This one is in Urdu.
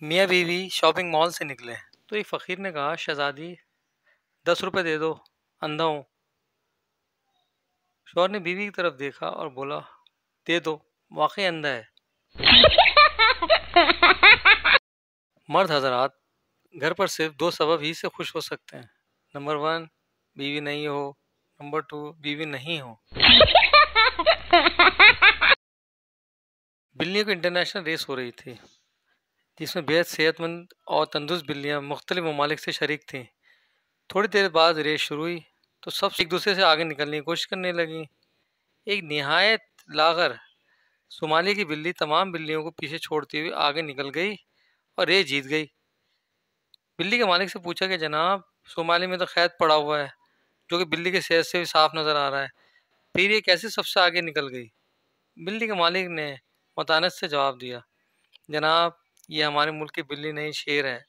میاں بیوی شاپنگ مال سے نکلے تو ایک فقیر نے کہا شہزادی 10 روپے دے دو، اندھا ہوں۔ شوہر نے بیوی کی طرف دیکھا اور بولا دے دو، واقعی اندھا ہے۔ مرد حضرات، گھر پر صرف 2 سبب ہی سے خوش ہو سکتے ہیں۔ نمبر 1 بیوی نہیں ہو، نمبر 2 بیوی نہیں ہو۔ بلیوں کی انٹرنیشنل ریس ہو رہی تھی جس میں بےحد صحت مند اور تندرست بلیاں مختلف ممالک سے شریک تھیں۔ تھوڑی دیر بعد ریس شروع ہوئی تو سب ایک دوسرے سے آگے نکلنے کی کوشش کرنے لگیں۔ ایک نہایت لاغر صومالی کی بلی تمام بلیوں کو پیچھے چھوڑتی ہوئی آگے نکل گئی اور ریس جیت گئی۔ بلی کے مالک سے پوچھا کہ جناب، صومالی میں تو قید پڑا ہوا ہے جو کہ بلی کے صحت سے بھی صاف نظر آ رہا ہے، پھر یہ کیسے سب سے آگے نکل گئی؟ بلی کے مالک نے متانت سے جواب دیا، جناب یہ ہمارے ملک کی بلی نہیں، شیر ہے۔